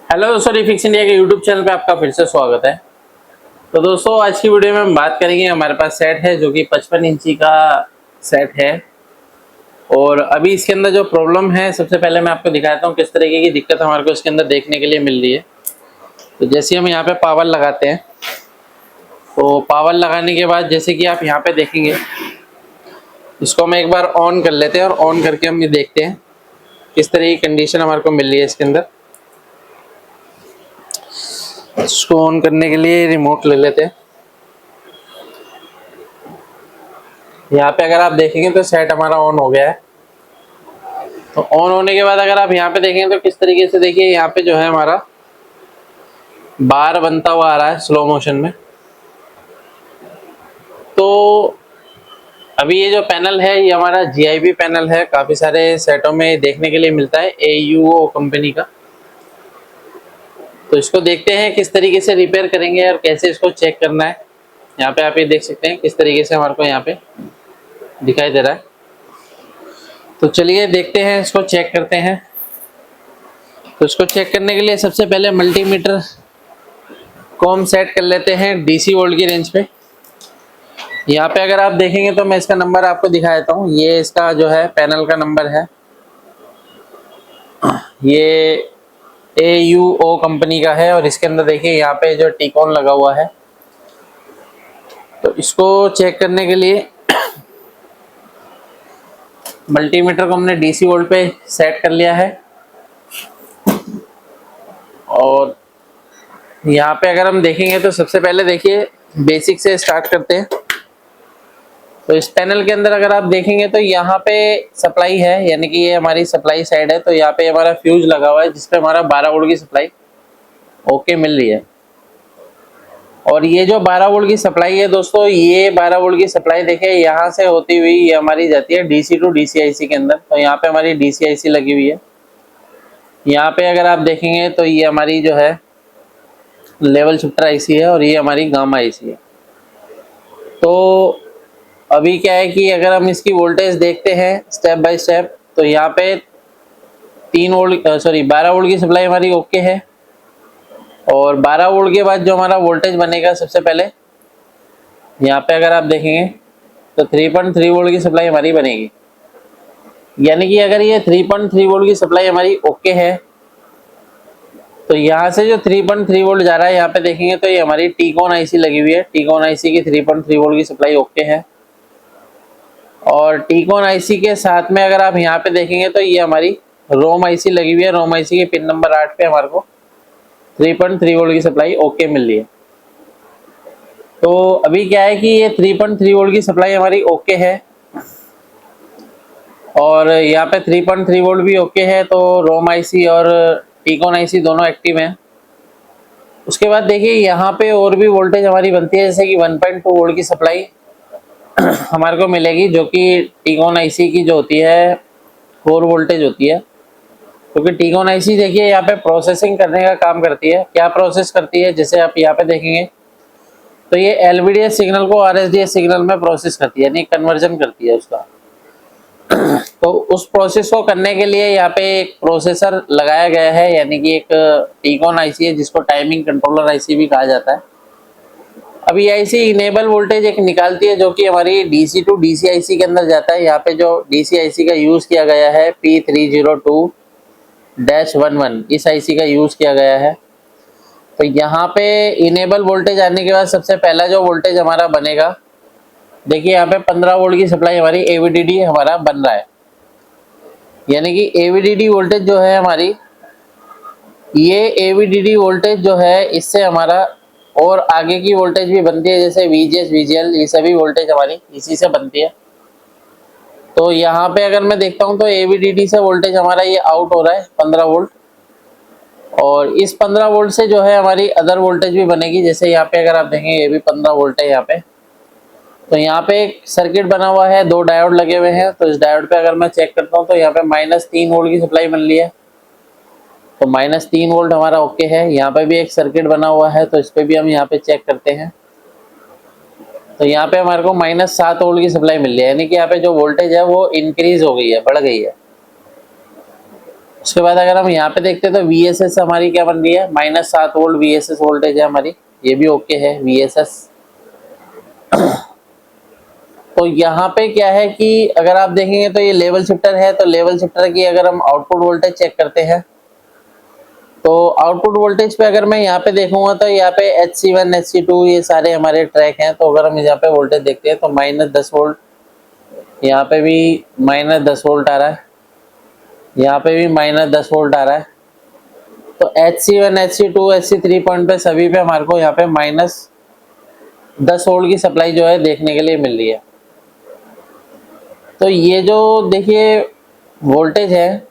Hello दोस्तों, refix India के YouTube channel पे आपका फिर से स्वागत है। तो दोस्तों, आज की वीडियो में हम बात करेंगे। हमारे पास सेट है जो कि 55 इंची का सेट है। और अभी इसके अंदर जो प्रॉब्लम है, सबसे पहले मैं आपको दिखाता हूँ किस तरीके की दिक्कत हमारे को इसके अंदर देखने के लिए मिल रही है। तो जैसे हम यहाँ पे पावर लगाते हैं, तो पावर लगाने के बाद जैसे कि आप यहाँ पे देखेंगे, इसको हम एक बार ऑन कर लेते हैं और ऑन करके हम ये देखते हैं किस तरह की कंडीशन हमारे को मिल रही है इसके अंदर। इसको ऑन करने के लिए रिमोट ले लेते हैं। यहाँ पे अगर आप देखेंगे तो सेट हमारा ऑन हो गया है। तो ऑन होने के बाद अगर आप यहाँ पे देखेंगे तो किस तरीके से, देखिए यहाँ पे जो है हमारा बार बनता हुआ आ रहा है स्लो मोशन में। तो अभी ये जो पैनल है ये हमारा GIB पैनल है, काफी सारे सेटों में देखने के लिए मिलता है, AUO कंपनी का। तो इसको देखते हैं किस तरीके से रिपेयर करेंगे और कैसे इसको चेक करना है। यहाँ पे आप ये देख सकते हैं किस तरीके से हमारे को यहाँ पे दिखाई दे रहा है। तो चलिए देखते हैं, इसको चेक करते हैं। तो इसको चेक करने के लिए सबसे पहले मल्टीमीटर को हम सेट कर लेते हैं DC वोल्ट की रेंज पे। यहाँ पे अगर आप देखेंगे तो मैं इसका नंबर आपको दिखा देता हूँ। ये इसका जो है पैनल का नंबर है, ये AUO कंपनी का है। और इसके अंदर देखिए यहाँ पे जो टिकॉन लगा हुआ है। तो इसको चेक करने के लिए मल्टीमीटर को हमने DC वोल्ट पे सेट कर लिया है। और यहाँ पे अगर हम देखेंगे तो सबसे पहले देखिए बेसिक से स्टार्ट करते हैं। तो इस पैनल के अंदर अगर आप देखेंगे तो यहाँ पे सप्लाई है, यानी कि ये हमारी सप्लाई साइड है। तो यहाँ पे हमारा फ्यूज लगा हुआ है जिसपे हमारा 12 वोल्ट की सप्लाई ओके मिल रही है। और ये जो 12 वोल्ट की सप्लाई है दोस्तों, ये 12 वोल्ट की सप्लाई देखिए यहाँ से होती हुई ये हमारी जाती है DC टू DCIC के अंदर। तो यहाँ पे हमारी DCIC लगी हुई है। यहाँ पे अगर आप देखेंगे तो ये हमारी जो है लेवल शिफ्टर IC है और ये हमारी गामा IC है। तो अभी क्या है कि अगर हम इसकी वोल्टेज देखते हैं स्टेप बाय स्टेप, तो यहाँ पे 12 वोल्ट की सप्लाई हमारी ओके है। और 12 वोल्ट के बाद जो हमारा वोल्टेज बनेगा, सबसे पहले यहाँ पे अगर आप देखेंगे तो 3.3 वोल्ट की सप्लाई हमारी बनेगी। यानी कि अगर ये 3.3 वोल्ट की सप्लाई हमारी ओके है, तो यहाँ से जो 3.3 वोल्ट जा रहा है, यहाँ पे देखेंगे तो ये हमारी टिकॉन IC लगी हुई है। टिकॉन IC की 3.3 वोल्ट की सप्लाई ओके है। और टिकॉन IC के साथ में अगर आप यहाँ पे देखेंगे तो ये हमारी रोम IC लगी हुई है। रोम IC के पिन नंबर 8 पे हमारे को 3.3 वोल्ट की सप्लाई ओके मिल रही है। तो अभी क्या है कि ये 3.3 वोल्ट की सप्लाई हमारी ओके है और यहाँ पे 3.3 वोल्ट भी ओके है। तो रोम IC और टिकॉन IC दोनों एक्टिव हैं। उसके बाद देखिए यहाँ पे और भी वोल्टेज हमारी बनती है, जैसे कि 1.2 वोल्ट की सप्लाई हमारे को मिलेगी, जो कि टिकॉन IC की जो होती है कोर वोल्टेज होती है। क्योंकि टिकॉन IC देखिए यहाँ पे प्रोसेसिंग करने का काम करती है। क्या प्रोसेस करती है, जैसे आप यहाँ पे देखेंगे तो ये LVDS सिग्नल को RSDS सिग्नल में प्रोसेस करती है, यानी कन्वर्जन करती है उसका। तो उस प्रोसेस को करने के लिए यहाँ पे एक प्रोसेसर लगाया गया है, यानी कि एक टिकॉन IC है जिसको टाइमिंग कंट्रोलर IC भी कहा जाता है। अब ये IC इनेबल वोल्टेज एक निकालती है, जो कि हमारी DC टू DCIC के अंदर जाता है। यहाँ पे जो DCIC का यूज किया गया है P302-11, इस IC का यूज किया गया है। तो यहाँ पे इनेबल वोल्टेज आने के बाद सबसे पहला जो वोल्टेज हमारा बनेगा, देखिए यहाँ पे 15 वोल्ट की सप्लाई हमारी AVDD हमारा बन रहा है। यानी कि AVDD वोल्टेज जो है हमारी, ये AVDD वोल्टेज जो है इससे हमारा और आगे की वोल्टेज भी बनती है, जैसे VGS VGL, ये सभी वोल्टेज हमारी इसी से बनती है। तो यहाँ पे अगर मैं देखता हूँ तो AVDD से वोल्टेज हमारा ये आउट हो रहा है 15 वोल्ट। और इस 15 वोल्ट से जो है हमारी अदर वोल्टेज भी बनेगी, जैसे यहाँ पे अगर आप देखेंगे ये भी 15 वोल्ट है यहाँ पे। तो यहाँ पे एक सर्किट बना हुआ है, 2 डायोड लगे हुए हैं। तो इस डायोड पे अगर मैं चेक करता हूँ तो यहाँ पे -3 वोल्ट की सप्लाई बन रही है। तो -3 वोल्ट हमारा ओके है। यहाँ पे भी एक सर्किट बना हुआ है, तो इस पे भी हम यहाँ पे चेक करते हैं। तो यहाँ पे हमारे को -7 वोल्ट की सप्लाई मिल रही है, यानी कि यहाँ पे जो वोल्टेज है वो इंक्रीज हो गई है, बढ़ गई है। उसके बाद अगर हम यहाँ पे देखते हैं तो VSS हमारी क्या बन रही है, -7 वोल्ट VSS वोल्टेज है हमारी, ये भी ओके है VSS। तो यहाँ पे क्या है कि अगर आप देखेंगे तो ये लेवल शिफ्टर है, तो लेवल शिफ्टर की अगर हम आउटपुट वोल्टेज चेक करते हैं तो आउटपुट वोल्टेज पे अगर मैं यहाँ पे देखूंगा तो यहाँ पे HC1 HC2 ये सारे हमारे ट्रैक हैं। तो अगर हम यहाँ पे वोल्टेज देखते हैं तो -10 वोल्ट, यहाँ पे भी -10 वोल्ट आ रहा है, यहाँ पे भी -10 वोल्ट आ रहा है। तो HC1 HC2 HC3 पॉइंट पे सभी पे हमारे को यहाँ पे -10 वोल्ट की सप्लाई जो है देखने के लिए मिल रही है। तो ये जो देखिए वोल्टेज है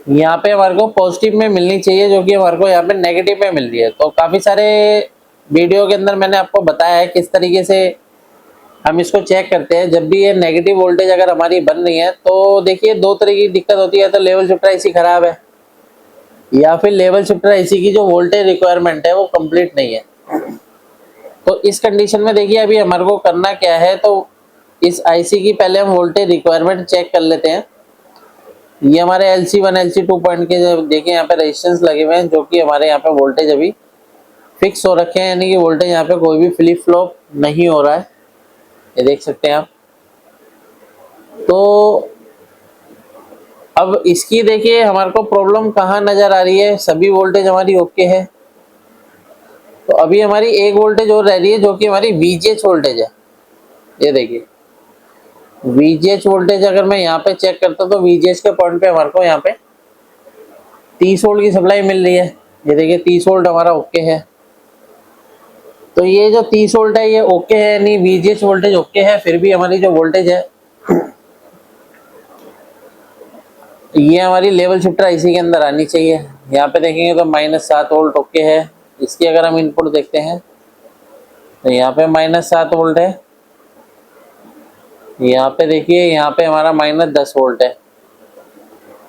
यहाँ पे हमारे को पॉजिटिव में मिलनी चाहिए, जो कि हमारे को यहाँ पे नेगेटिव में मिल रही है। तो काफ़ी सारे वीडियो के अंदर मैंने आपको बताया है किस तरीके से हम इसको चेक करते हैं। जब भी ये नेगेटिव वोल्टेज अगर हमारी बन रही है तो देखिए दो तरह की दिक्कत होती है, तो लेवल शिफ्टर आईसी खराब है या फिर लेवल शिफ्टर आईसी की जो वोल्टेज रिक्वायरमेंट है वो कंप्लीट नहीं है। तो इस कंडीशन में देखिए अभी हमारे को करना क्या है, तो इस आईसी की पहले हम वोल्टेज रिक्वायरमेंट चेक कर लेते हैं। ये हमारे LC1 LC2 पॉइंट के जो देखिए यहाँ पे रेजिस्टेंस लगे हुए हैं, जो कि हमारे यहाँ पे वोल्टेज अभी फिक्स हो रखे हैं, यानी कि वोल्टेज यहाँ पे कोई भी फ्लिप फ्लॉप नहीं हो रहा है, ये देख सकते हैं आप। तो अब इसकी देखिए हमारे को प्रॉब्लम कहाँ नजर आ रही है, सभी वोल्टेज हमारी ओके है। तो अभी हमारी एक वोल्टेज और रह रही है जो कि हमारी VGH वोल्टेज है। ये देखिए VGH वोल्टेज अगर मैं यहाँ पे चेक करता हूँ तो VGH के पॉइंट पे हमारे को यहाँ पे 30 वोल्ट की सप्लाई मिल रही है। ये देखिए 30 वोल्ट हमारा ओके है। तो ये जो 30 वोल्ट है ये ओके है, नहीं VGH वोल्टेज ओके है, फिर भी हमारी जो वोल्टेज है ये हमारी लेवल शिफ्टर आईसी के अंदर आनी चाहिए। यहाँ पे देखेंगे तो -7 वोल्ट ओके है। इसकी अगर हम इनपुट देखते हैं तो यहाँ पे -7 वोल्ट है, यहाँ पे देखिए यहाँ पे हमारा -10 वोल्ट है।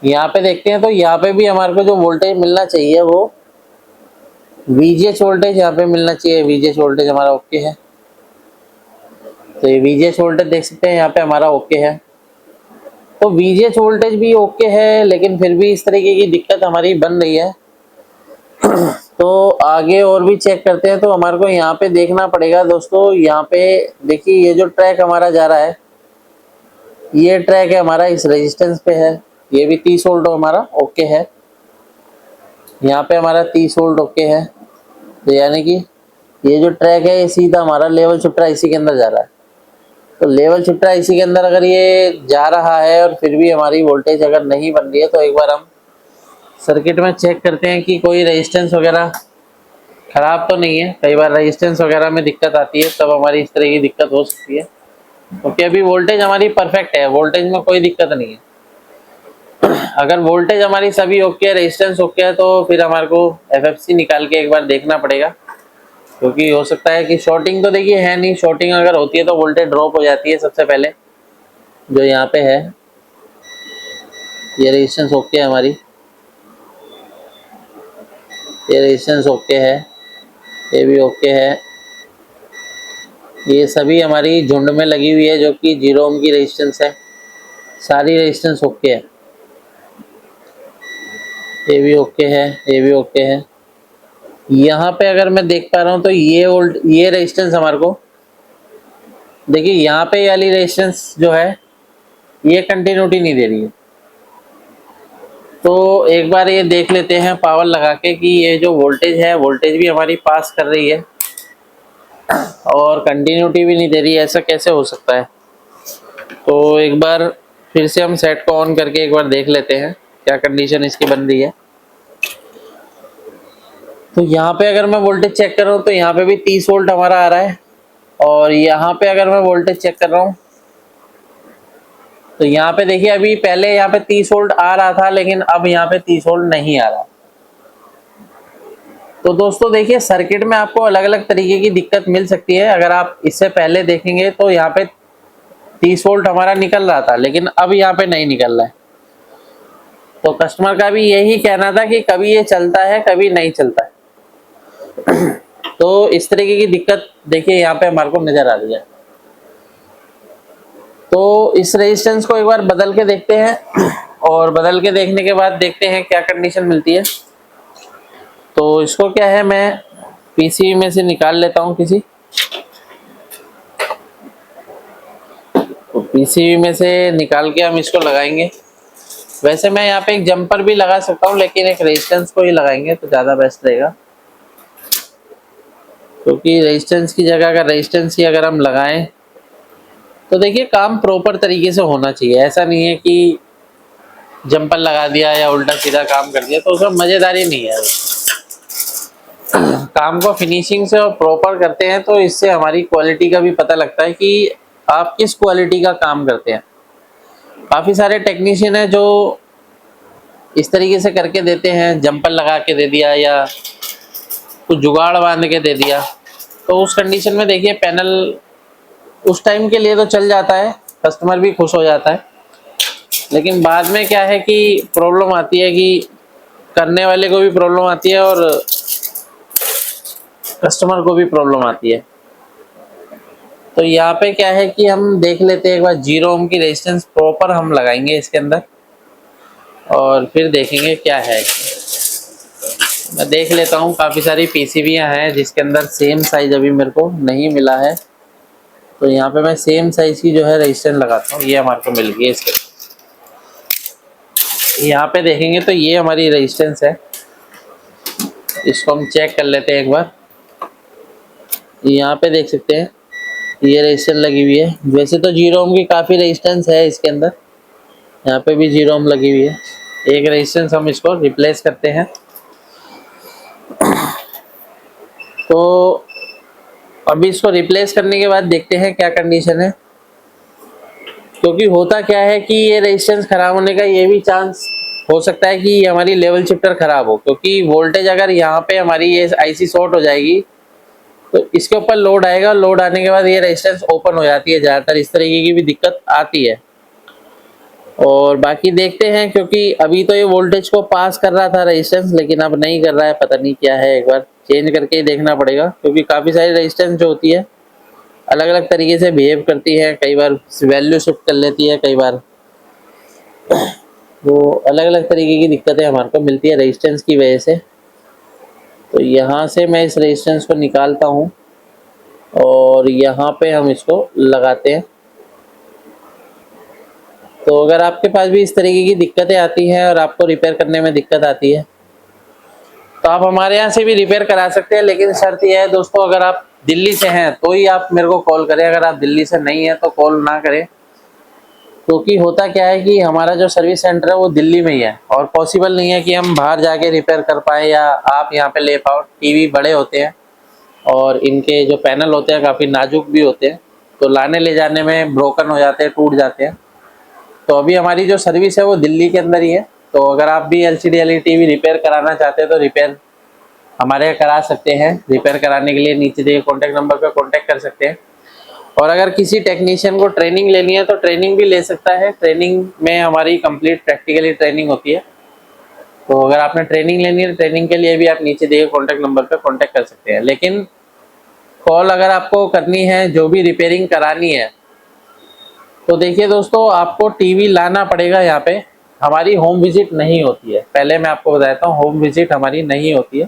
यहाँ पे देखते हैं तो यहाँ पे भी हमारे को जो वोल्टेज मिलना चाहिए वो VGH वोल्टेज यहाँ पे मिलना चाहिए। VGH वोल्टेज हमारा ओके है, तो ये VGH वोल्टेज देख सकते हैं यहाँ पे हमारा ओके है। तो VGH वोल्टेज भी ओके है, लेकिन फिर भी इस तरीके की दिक्कत हमारी बन रही है। तो आगे और भी चेक करते हैं। तो हमारे को यहाँ पे देखना पड़ेगा दोस्तों, यहाँ पे देखिए ये जो ट्रैक हमारा जा रहा है ये ट्रैक है हमारा इस रेजिस्टेंस पे है, ये भी 30 वोल्ट हमारा ओके है। यहाँ पे हमारा 30 वोल्ट ओके है। तो यानी कि ये जो ट्रैक है ये सीधा हमारा लेवल शिफ्टर आईसी के अंदर जा रहा है। तो लेवल शिफ्टर आईसी के अंदर अगर ये जा रहा है और फिर भी हमारी वोल्टेज अगर नहीं बन रही है तो एक बार हम सर्किट में चेक करते हैं कि कोई रेजिस्टेंस वगैरह खराब तो नहीं है। कई बार रेजिस्टेंस वगैरह में दिक्कत आती है, तब हमारी इस तरह की दिक्कत हो सकती है। क्योंकि अभी वोल्टेज हमारी परफेक्ट है, वोल्टेज में कोई दिक्कत नहीं है। अगर वोल्टेज हमारी सभी ओके है, रेजिस्टेंस ओके है, तो फिर हमारे को FFC निकाल के एक बार देखना पड़ेगा। क्योंकि हो सकता है कि शॉर्टिंग तो देखिए है नहीं, शॉर्टिंग अगर होती है तो वोल्टेज ड्रॉप हो जाती है। सबसे पहले जो यहाँ पे है ये रेजिस्टेंस ओके है हमारी, ये रेजिस्टेंस ओके है, ये भी ओके है, ये सभी हमारी झुंड में लगी हुई है जो कि 0 ओम की रेजिस्टेंस है, सारी रेजिस्टेंस ओके है। ये भी ओके है, ये भी ओके है। यहाँ पे अगर मैं देख पा रहा हूँ तो ये रेजिस्टेंस हमारे को देखिए यहाँ पे वाली रेजिस्टेंस जो है ये कंटिन्यूटी नहीं दे रही है। तो एक बार ये देख लेते हैं पावर लगा के कि ये जो वोल्टेज है वोल्टेज भी हमारी पास कर रही है और कंटिन्यूटी भी नहीं दे रही है, ऐसा कैसे हो सकता है। तो एक बार फिर से हम सेट को ऑन करके एक बार देख लेते हैं क्या कंडीशन इसकी बन रही है। तो यहाँ पे अगर मैं वोल्टेज चेक कर रहा हूँ तो यहाँ पे भी 30 वोल्ट हमारा आ रहा है, और यहाँ पे अगर मैं वोल्टेज चेक कर रहा हूँ तो यहाँ पे देखिए अभी पहले यहाँ पे 30 वोल्ट आ रहा था, लेकिन अब यहाँ पे 30 वोल्ट नहीं आ रहा। तो दोस्तों देखिए सर्किट में आपको अलग अलग तरीके की दिक्कत मिल सकती है। अगर आप इससे पहले देखेंगे तो यहाँ पे 30 वोल्ट हमारा निकल रहा था, लेकिन अब यहाँ पे नहीं निकल रहा है। तो कस्टमर का भी यही कहना था कि कभी ये चलता है कभी नहीं चलता है। तो इस तरीके की दिक्कत देखिए यहाँ पे हमारे को नजर आ रही है। तो इस रेजिस्टेंस को एक बार बदल के देखते हैं और बदल के देखने के बाद देखते हैं क्या कंडीशन मिलती है। तो इसको क्या है, मैं पीसीबी में से निकाल लेता हूँ किसी, तो पीसीबी में से निकाल के हम इसको लगाएंगे। वैसे मैं यहाँ पे एक जंपर भी लगा सकता हूँ, लेकिन एक रेजिस्टेंस को ही लगाएंगे तो ज़्यादा बेस्ट रहेगा, क्योंकि रेजिस्टेंस की जगह अगर रेजिस्टेंस ही अगर हम लगाएं तो देखिए काम प्रॉपर तरीके से होना चाहिए। ऐसा नहीं है कि जंपर लगा दिया या उल्टा सीधा काम कर दिया तो उसमें मज़ेदारी नहीं है। काम को फिनिशिंग से और प्रॉपर करते हैं तो इससे हमारी क्वालिटी का भी पता लगता है कि आप किस क्वालिटी का काम करते हैं। काफ़ी सारे टेक्नीशियन हैं जो इस तरीके से करके देते हैं, जंपर लगा के दे दिया या कुछ जुगाड़ बांध के दे दिया, तो उस कंडीशन में देखिए पैनल उस टाइम के लिए तो चल जाता है, कस्टमर भी खुश हो जाता है, लेकिन बाद में क्या है कि प्रॉब्लम आती है कि करने वाले को भी प्रॉब्लम आती है और कस्टमर को भी प्रॉब्लम आती है। तो यहाँ पे क्या है कि हम देख लेते हैं एक बार 0 ओम की रेजिस्टेंस प्रॉपर हम लगाएंगे इसके अंदर और फिर देखेंगे क्या है। मैं देख लेता हूँ, काफ़ी सारी पीसीबीयाँ हैं जिसके अंदर सेम साइज अभी मेरे को नहीं मिला है, तो यहाँ पे मैं सेम साइज की जो है रेजिस्टेंस लगाता हूँ। ये हमारे को मिल गई है। इसके यहाँ पे देखेंगे तो ये हमारी रेजिस्टेंस है, इसको हम चेक कर लेते हैं एक बार। यहाँ पे देख सकते हैं ये रेजिस्टेंस लगी हुई है। वैसे तो 0 ओम की काफ़ी रेजिस्टेंस है इसके अंदर, यहाँ पे भी 0 ओम लगी हुई है। एक रेजिस्टेंस हम इसको रिप्लेस करते हैं। तो अभी इसको रिप्लेस करने के बाद देखते हैं क्या कंडीशन है, क्योंकि होता क्या है कि ये रेजिस्टेंस खराब होने का ये भी चांस हो सकता है कि हमारी लेवल शिफ्टर खराब हो, क्योंकि वोल्टेज अगर यहाँ पे हमारी ये आईसी शॉर्ट हो जाएगी तो इसके ऊपर लोड आएगा, लोड आने के बाद ये रेजिस्टेंस ओपन हो जाती है। ज़्यादातर इस तरीके की भी दिक्कत आती है। और बाकी देखते हैं, क्योंकि अभी तो ये वोल्टेज को पास कर रहा था रेजिस्टेंस, लेकिन अब नहीं कर रहा है, पता नहीं क्या है। एक बार चेंज करके ही देखना पड़ेगा, क्योंकि काफ़ी सारी रेजिस्टेंस जो होती है अलग अलग तरीके से बिहेव करती है। कई बार वैल्यू शिफ्ट कर लेती है, कई बार वो अलग अलग तरीके की दिक्कतें हमारे को मिलती है रेजिस्टेंस की वजह से। तो यहाँ से मैं इस रेजिस्टेंस को निकालता हूँ और यहाँ पे हम इसको लगाते हैं। तो अगर आपके पास भी इस तरीके की दिक्कतें आती हैं और आपको रिपेयर करने में दिक्कत आती है तो आप हमारे यहाँ से भी रिपेयर करा सकते हैं, लेकिन शर्त यह है दोस्तों, अगर आप दिल्ली से हैं तो ही आप मेरे को कॉल करें। अगर आप दिल्ली से नहीं हैं तो कॉल ना करें, क्योंकि होता क्या है कि हमारा जो सर्विस सेंटर है वो दिल्ली में ही है और पॉसिबल नहीं है कि हम बाहर जाके रिपेयर कर पाए या आप यहाँ पे ले पाओ। टीवी बड़े होते हैं और इनके जो पैनल होते हैं काफ़ी नाजुक भी होते हैं, तो लाने ले जाने में ब्रोकन हो जाते हैं, टूट जाते हैं। तो अभी हमारी जो सर्विस है वो दिल्ली के अंदर ही है। तो अगर आप भी एलसीडी एलईडी टीवी रिपेयर कराना चाहते हैं तो रिपेयर हमारे यहाँ करा सकते हैं। रिपेयर कराने के लिए नीचे दिए कॉन्टैक्ट नंबर पर कॉन्टैक्ट कर सकते हैं। और अगर किसी टेक्नीशियन को ट्रेनिंग लेनी है तो ट्रेनिंग भी ले सकता है। ट्रेनिंग में हमारी कंप्लीट प्रैक्टिकली ट्रेनिंग होती है। तो अगर आपने ट्रेनिंग लेनी है, ट्रेनिंग के लिए भी आप नीचे दिए कॉन्टैक्ट नंबर पर कॉन्टैक्ट कर सकते हैं। लेकिन कॉल अगर आपको करनी है, जो भी रिपेयरिंग करानी है, तो देखिए दोस्तों, आपको टीवी लाना पड़ेगा। यहाँ पे हमारी होम विजिट नहीं होती है। पहले मैं आपको बताता हूँ, होम विजिट हमारी नहीं होती है।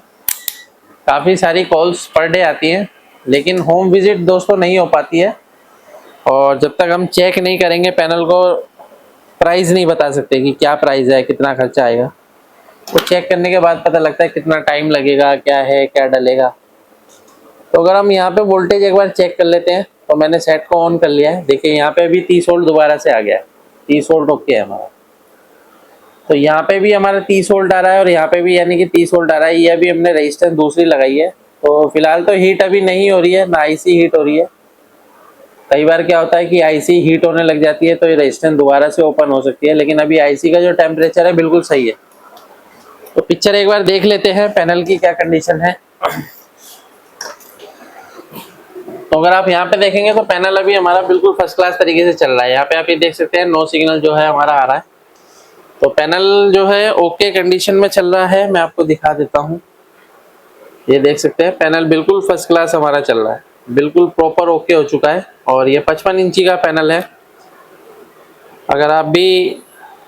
काफ़ी सारी कॉल्स पर डे आती हैं, लेकिन होम विजिट दोस्तों नहीं हो पाती है। और जब तक हम चेक नहीं करेंगे पैनल को, प्राइस नहीं बता सकते कि क्या प्राइस है, कितना खर्चा आएगा। वो चेक करने के बाद पता लगता है कितना टाइम लगेगा, क्या है, क्या डलेगा। तो अगर हम यहाँ पे वोल्टेज एक बार चेक कर लेते हैं, तो मैंने सेट को ऑन कर लिया है। देखिए यहाँ पे भी 30 वोल्ट दोबारा से आ गया है, 30 वोल्ट ओके है हमारा। तो यहाँ पे भी हमारा 30 वोल्ट आ रहा है और यहाँ पे भी यानी कि 30 वोल्ट आ रहा है। ये अभी हमने रेजिस्टेंस दूसरी लगाई है, तो फिलहाल तो हीट अभी नहीं हो रही है, ना आईसी हीट हो रही है। कई बार क्या होता है कि आईसी हीट होने लग जाती है तो ये रेजिस्टेंस दोबारा से ओपन हो सकती है, लेकिन अभी आईसी का जो टेम्परेचर है बिल्कुल सही है। तो पिक्चर एक बार देख लेते हैं पैनल की क्या कंडीशन है। तो अगर आप यहाँ पे देखेंगे तो पैनल अभी हमारा बिल्कुल फर्स्ट क्लास तरीके से चल रहा है। यहाँ पे आप ये देख सकते हैं नो सिग्नल जो है हमारा आ रहा है। तो पैनल जो है ओके कंडीशन में चल रहा है। मैं आपको दिखा देता हूँ, ये देख सकते हैं पैनल बिल्कुल फर्स्ट क्लास हमारा चल रहा है, बिल्कुल प्रॉपर ओके हो चुका है। और ये 55 इंची का पैनल है। अगर आप भी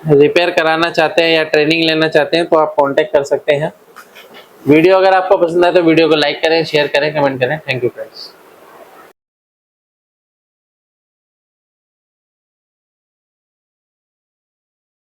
रिपेयर कराना चाहते हैं या ट्रेनिंग लेना चाहते हैं तो आप कांटेक्ट कर सकते हैं। वीडियो अगर आपको पसंद आए तो वीडियो को लाइक करें, शेयर करें, कमेंट करें। Thank you friends.